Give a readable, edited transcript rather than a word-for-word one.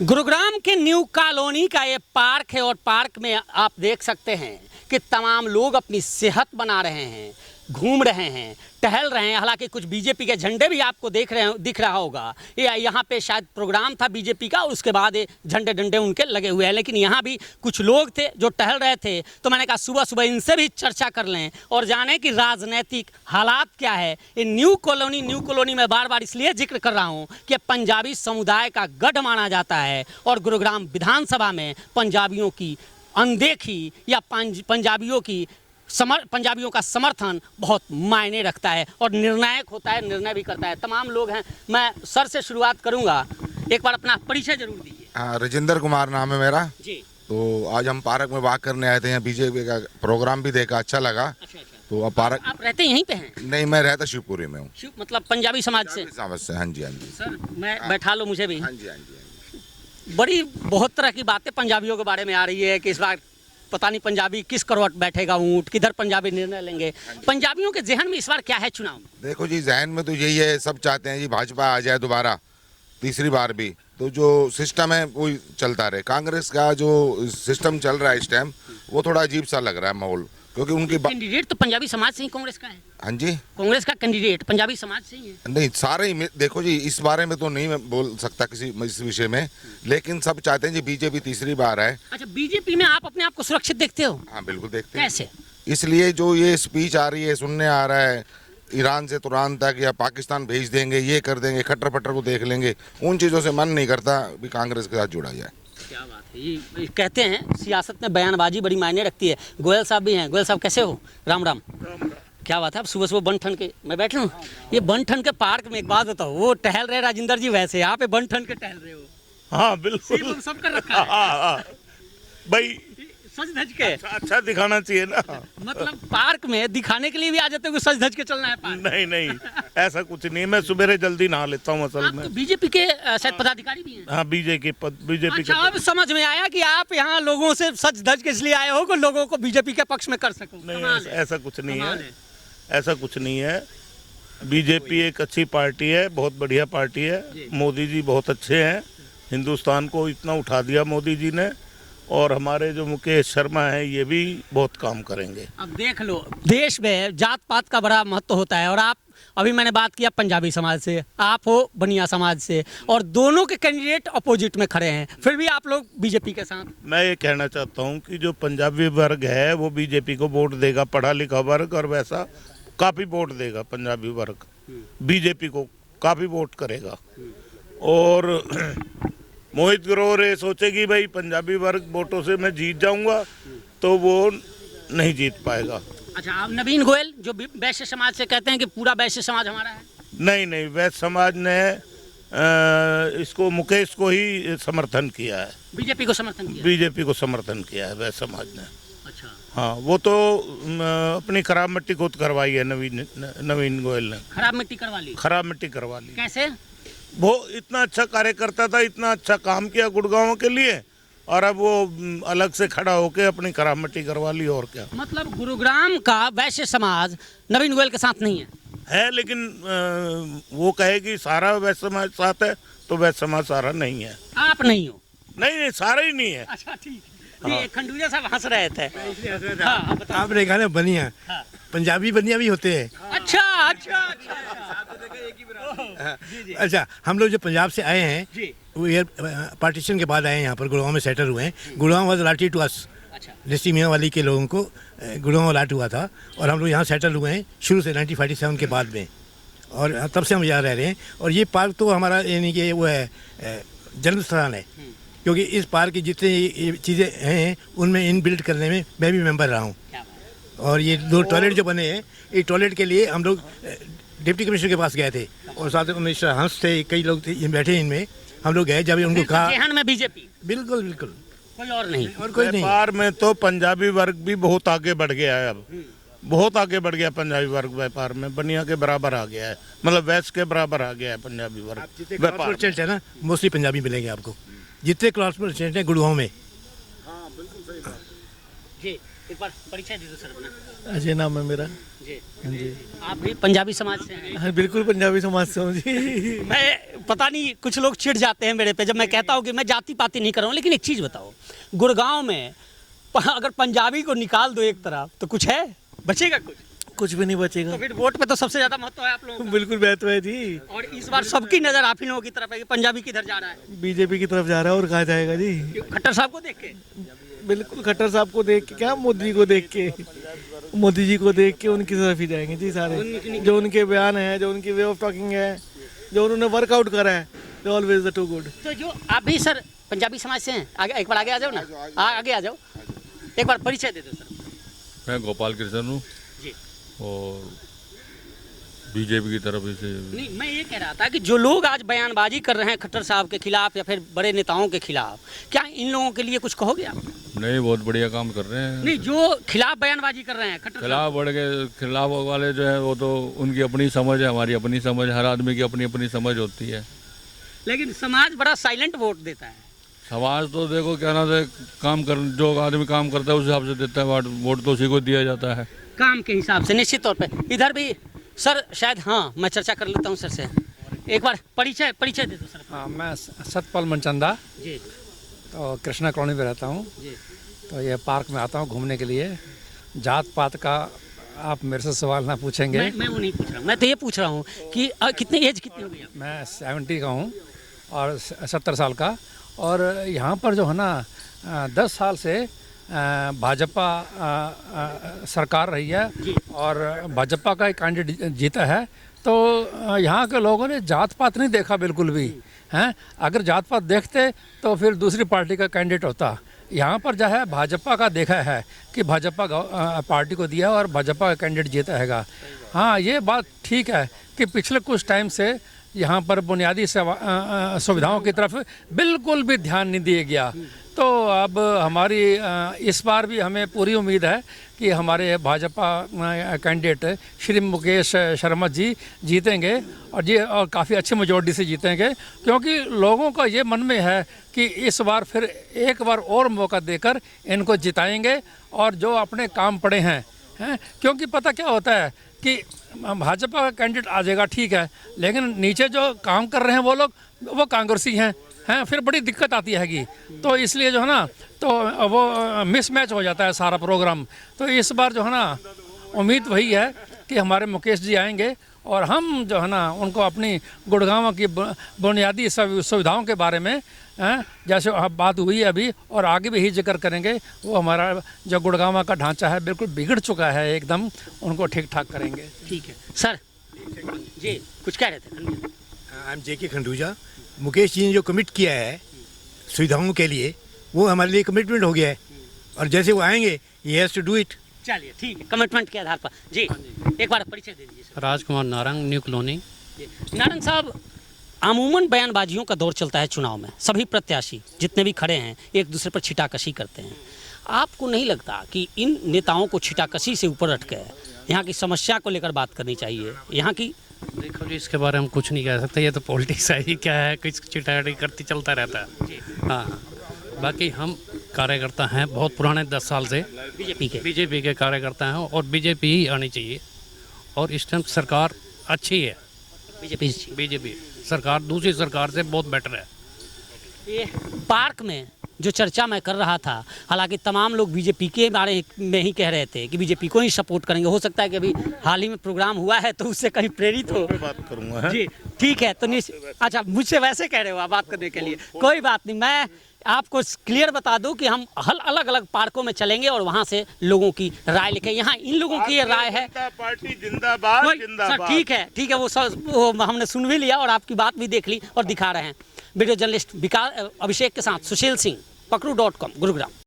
गुरुग्राम के new colony का ये पार्क है और पार्क में आप देख सकते हैं कि तमाम लोग अपनी सेहत बना रहे हैं, घूम रहे हैं, टहल रहे हैं। हालांकि कुछ बीजेपी के झंडे भी आपको दिख रहा होगा। ये यहाँ पे शायद प्रोग्राम था बीजेपी का और उसके बाद ये झंडे डंडे उनके लगे हुए हैं। लेकिन यहाँ भी कुछ लोग थे जो टहल रहे थे, तो मैंने कहा सुबह सुबह इनसे भी चर्चा कर लें और जाने कि राजनीतिक हालात क्या है। ये न्यू कॉलोनी में बार बार इसलिए जिक्र कर रहा हूँ कि पंजाबी समुदाय का गढ़ माना जाता है और गुरुग्राम विधानसभा में पंजाबियों की अनदेखी या पंजाबियों का समर्थन बहुत मायने रखता है और निर्णायक होता है, निर्णय भी करता है। तमाम लोग हैं। मैं सर से शुरुआत करूंगा, एक बार अपना परिचय जरूर दीजिए। राजेंद्र कुमार नाम है मेरा जी। तो आज हम पार्क में वॉक करने आए थे। बीजेपी का प्रोग्राम भी देखा, अच्छा लगा। अच्छा। तो अब पार्क आप रहते यहीं पे हैं? नहीं, मैं रहता शिवपुरी में हूँ। मतलब पंजाबी समाज से? हाँ जी, हाँ जी सर मैं बैठा लो मुझे भी। हाँ जी, हाँ जी। बड़ी बहुत तरह की बातें पंजाबियों के बारे में आ रही है कि इस बार पता नहीं पंजाबी किस करवट बैठेगा, ऊँट किधर पंजाबी निर्णय लेंगे। पंजाबियों के जहन में इस बार क्या है चुनाव में? देखो जी, जहन में तो यही है, सब चाहते हैं जी भाजपा आ जाए दोबारा, तीसरी बार भी। तो जो सिस्टम है वो चलता रहे। कांग्रेस का जो सिस्टम चल रहा है इस टाइम, वो थोड़ा अजीब सा लग रहा है माहौल, क्योंकि उनकी कैंडिडेट तो पंजाबी समाज से ही कांग्रेस का है। हाँ जी, कांग्रेस का कैंडिडेट पंजाबी समाज से ही है। नहीं सारे ही देखो जी, इस बारे में तो नहीं मैं बोल सकता किसी इस विषय में, लेकिन सब चाहते हैं जी बीजेपी तीसरी बार है। अच्छा, बीजेपी में आप अपने आप को सुरक्षित देखते हो? हाँ बिल्कुल देखते हैं। कैसे? इसलिए जो ये स्पीच आ रही है, सुनने आ रहा है ईरान से तुरान तक या पाकिस्तान भेज देंगे, ये कर देंगे, खट्टर पट्टर को देख लेंगे, उन चीज़ों से मन नहीं करता भी कांग्रेस के साथ जुड़ा जाए। क्या बात है। ये कहते हैं सियासत में बयानबाजी बड़ी मायने रखती है। गोयल साहब भी हैं। गोयल साहब कैसे हो? राम राम। क्या बात है, आप सुबह सुबह बन ठन के मैं बैठ रहा हूँ। ये बन ठन के पार्क में एक बात बताओ, वो टहल रहे राजेंद्र जी, वैसे यहाँ पे बन ठन के टहल रहे हो? हाँ बिल्कुल, सब कर रखा है। हाँ भाई, सज धज के अच्छा दिखाना चाहिए ना। मतलब पार्क में दिखाने के लिए भी आ जाते हो कि सज धज के चलना है पार्क? नहीं, ऐसा कुछ नहीं। मैं सुबह जल्दी नहा लेता हूँ असल में। तो बीजेपी के शायद पदाधिकारी भी हैं? हाँ, बीजेपी अच्छा, अब समझ में आया कि आप यहाँ लोगों से सज धज के इसलिए आए हो कि लोगों को बीजेपी के पक्ष में कर सको। नहीं, ऐसा कुछ नहीं है, ऐसा कुछ नहीं है। बीजेपी एक अच्छी पार्टी है, बहुत बढ़िया पार्टी है। मोदी जी बहुत अच्छे हैं, हिंदुस्तान को इतना उठा दिया मोदी जी ने। और हमारे जो मुकेश शर्मा है, ये भी बहुत काम करेंगे। अब देख लो, देश में जात पात का बड़ा महत्व होता है और आप, अभी मैंने बात किया पंजाबी समाज से, आप हो बनिया समाज से, और दोनों के कैंडिडेट अपोजिट में खड़े हैं, फिर भी आप लोग बीजेपी के साथ। मैं ये कहना चाहता हूँ कि जो पंजाबी वर्ग है वो बीजेपी को वोट देगा, पढ़ा लिखा वर्ग, और वैसा काफ़ी वोट देगा। पंजाबी वर्ग बीजेपी को काफ़ी वोट करेगा। और मोहित ग्रोवर ये सोचेगी भाई पंजाबी वर्ग वोटों से मैं जीत जाऊंगा, तो वो नहीं जीत पाएगा। अच्छा, आप नवीन गोयल जो वैश्य समाज से कहते हैं कि पूरा वैश्य समाज हमारा है? नहीं, वैश्य समाज ने इसको, मुकेश को ही समर्थन किया है। बीजेपी को समर्थन किया? बीजेपी को समर्थन किया है वैश्य समाज ने। अच्छा। हाँ, वो तो अपनी खराब मिट्टी खुद करवाई है नवीन गोयल ने। खराब मिट्टी करवा ली? खराब मिट्टी करवा ली। कैसे? वो इतना अच्छा कार्य करता था, इतना अच्छा काम किया गुड़गांव के लिए, और अब वो अलग से खड़ा होकर अपनी खराब मिट्टी करवा ली। और क्या मतलब गुरुग्राम का वैश्य समाज नवीन गोयल के साथ नहीं है? लेकिन वो कहे कि सारा वैश्य समाज साथ है, तो वैश्य समाज सारा नहीं है। आप नहीं हो? नहीं, सारा ही नहीं है। अच्छा, ठीक है। ये खंडूरिया साहब हंस रहे थे। हाँ, आपने कहा ना बनिया, हाँ। पंजाबी बनिया भी होते हैं। अच्छा। अच्छा, हम लोग जो पंजाब से आए हैं, जी। वो ईयर पार्टीशन के बाद आए हैं, यहाँ पर गुड़गांव में सेटल हुए हैं। Gurgaon was allotted to us. अच्छा। डिस्ट्रिक्ट मियाँवाली के लोगों को गुड़गांव अलाट हुआ था, और हम लोग यहाँ सेटल हुए हैं शुरू से 1947 के बाद में, और तब से हम यहाँ रह रहे हैं। और ये पार्क तो हमारा यानी कि वो है जन्म स्थान है, क्योंकि इस पार्क की जितनी चीज़ें हैं उनमें इन बिल्ड करने में मैं भी मेंबर रहा हूँ। और ये 2 टॉयलेट जो बने हैं, ये टॉयलेट के लिए हम लोग डिप्टी कमिश्नर के पास गए थे, और साथ में मिस्टर हंस थे, कई लोग थे बैठे इनमें। हम लोग गए, जब उनको कहा जहन में बीजेपी? बिल्कुल, कोई और नहीं? और कोई नहीं। व्यापार में तो पंजाबी वर्ग भी बहुत आगे बढ़ गया है। अब बहुत आगे बढ़ गया पंजाबी वर्ग व्यापार में, बनिया के बराबर आ गया है, मतलब वैश्य के बराबर आ गया है पंजाबी वर्ग व्यापार। है ना, मोस्टली पंजाबी मिलेंगे आपको, जितने क्लास परसेंट है गुड़गांव में। जी। एक बार परिचय दे दो सर अपना। अजय नाम है मेरा। जी हाँ जी। आप भी पंजाबी समाज से हैं? हाँ बिल्कुल पंजाबी समाज से हूँ जी। मैं पता नहीं, कुछ लोग चिढ़ जाते हैं मेरे पे जब मैं कहता हूँ कि मैं जाति पाति नहीं कर रहा हूँ, लेकिन एक चीज़ बताओ, गुड़गांव में अगर पंजाबी को निकाल दो एक तरफ तो कुछ है, बचेगा कुछ? कुछ भी नहीं बचेगा। तो फिर वोट पे तो सबसे ज्यादा महत्व है आप लोगों का। बिल्कुल महत्व है जी। और इस बार सबकी नजर आप ही लोगों की तरफ है कि पंजाबी किधर जा रहा है। बीजेपी की तरफ जा रहा है और कहाँ जाएगा जी। खट्टर साहब को देख के? बिल्कुल खट्टर साहब को देख के क्या, मोदी को देख के, मोदी जी को देख के उनकी तरफ ही जाएंगे जी सारे। जो उनके बयान है, जो उनकी वे ऑफ टॉकिंग है, जो उन्होंने वर्कआउट करा है, ऑलवेज द टू गुड। तो जो आप भी सर पंजाबी समाज से हैं, आगे एक बार आगे आ जाओ ना, आगे आ जाओ, एक बार परिचय दे दो सर। मैं गोपाल कृष्ण हूँ जी। और बीजेपी की तरफ से। नहीं, मैं ये कह रहा था कि जो लोग आज बयानबाजी कर रहे हैं खट्टर साहब के खिलाफ या फिर बड़े नेताओं के खिलाफ, क्या इन लोगों के लिए कुछ कहोगे आप? नहीं, बहुत बढ़िया काम कर रहे हैं। नहीं, जो खिलाफ बयानबाजी कर रहे हैं खट्टर साहब, खिलाफ बढ़ के खिलाफ वाले जो है वो तो उनकी अपनी समझ है, हमारी अपनी समझ, हर आदमी की अपनी अपनी समझ होती है। लेकिन समाज बड़ा साइलेंट वोट देता है। समाज तो देखो क्या ना से काम कर, जो आदमी काम करता है उस हिसाब से देता है वोट, तो उसी को दिया जाता है काम के हिसाब से, निश्चित तौर पे। इधर भी सर शायद, हाँ मैं चर्चा कर लेता हूँ सर से, एक बार परिचय दे दो सर। हाँ, मैं सतपाल मनचंदा, जी तो कृष्णा कॉलोनी में रहता हूँ। जी। तो ये पार्क में आता हूँ घूमने के लिए। जात पात का आप मेरे से सवाल ना पूछेंगे। मैं वो नहीं पूछ रहा हूँ, मैं तो ये पूछ रहा हूँ कि कितनी एज कितनी हो गई आप? मैं 70 का हूँ और 70 साल का। और यहाँ पर जो है ना 10 साल से भाजपा सरकार रही है और भाजपा का एक कैंडिडेट जीता है। तो यहाँ के लोगों ने जात पात नहीं देखा बिल्कुल भी हैं। अगर जात पात देखते तो फिर दूसरी पार्टी का कैंडिडेट होता। यहाँ पर जो है भाजपा का देखा है कि भाजपा पार्टी को दिया और भाजपा का कैंडिडेट जीता हैगा। हाँ, ये बात ठीक है कि पिछले कुछ टाइम से यहाँ पर बुनियादी सुविधाओं की तरफ बिल्कुल भी ध्यान नहीं दिया गया। तो अब हमारी इस बार भी हमें पूरी उम्मीद है कि हमारे भाजपा कैंडिडेट श्री मुकेश शर्मा जी जीतेंगे और काफ़ी अच्छी मेजॉरिटी से जीतेंगे, क्योंकि लोगों का ये मन में है कि इस बार फिर एक बार और मौका देकर इनको जिताएंगे और जो अपने काम पड़े हैं क्योंकि पता क्या होता है कि भाजपा का कैंडिडेट आ जाएगा ठीक है, लेकिन नीचे जो काम कर रहे हैं वो लोग वो कांग्रेसी हैं, फिर बड़ी दिक्कत आती हैगी। तो इसलिए जो है ना तो वो मिसमैच हो जाता है सारा प्रोग्राम। तो इस बार जो है ना उम्मीद वही है कि हमारे मुकेश जी आएंगे और हम जो है ना उनको अपनी गुड़गांव की बुनियादी सुविधाओं के बारे में जैसे बात हुई है अभी और आगे भी यही जिक्र करेंगे। वो हमारा जो गुड़गांव का ढांचा है बिल्कुल बिगड़ चुका है एकदम, उनको ठीक ठाक करेंगे। ठीक है सर जी, कुछ कह रहे थे? I am JK Khanduja. Mukesh ji ने जो कमिट किया है सुविधाओं के लिए वो हमारे लिए कमिटमेंट हो गया है और जैसे वो आएंगे ही हैज़ टू डू इट। चलिए ठीक है, कमिटमेंट के आधार पर। जी एक बार परिचय दे दीजिए सर। राजकुमार नारंग, न्यू कॉलोनी। नारंग साहब, अमूमन बयानबाजियों का दौर चलता है चुनाव में, सभी प्रत्याशी जितने भी खड़े हैं एक दूसरे पर छिटाकशी करते हैं। आपको नहीं लगता कि इन नेताओं को छिटाकशी से ऊपर उठ कर यहाँ की समस्या को लेकर बात करनी चाहिए? यहाँ की देखो जी, इसके बारे में हम कुछ नहीं कह सकते, ये तो पॉलिटिक्स है ही, क्या है, कुछ चिटाड़ी करती चलता रहता है। हाँ, बाकी हम कार्यकर्ता हैं बहुत पुराने 10 साल से बीजेपी के कार्यकर्ता हैं और बीजेपी ही आनी चाहिए। और इस टाइम सरकार अच्छी है, बीजेपी सरकार दूसरी सरकार से बहुत बेटर है। ये पार्क में जो चर्चा मैं कर रहा था, हालांकि तमाम लोग बीजेपी के बारे में ही कह रहे थे कि बीजेपी को ही सपोर्ट करेंगे। हो सकता है कि अभी हाल ही में प्रोग्राम हुआ है तो उससे कहीं प्रेरित हो। बात करूंगा जी ठीक है। तो अच्छा, मुझसे वैसे कह रहे हो आप बात करने के लिए, कोई बात नहीं। मैं आपको क्लियर बता दूं कि हम अलग अलग पार्कों में चलेंगे और वहां से लोगों की राय लेके, यहाँ इन लोगों की ये राय है। पार्टी जिंदाबाद सर ठीक है, वो हमने सुन भी लिया और आपकी बात भी देख ली और दिखा रहे हैं। वीडियो जर्नलिस्ट अभिषेक के साथ सुशील सिंह, पकड़ू.com, गुरुग्राम।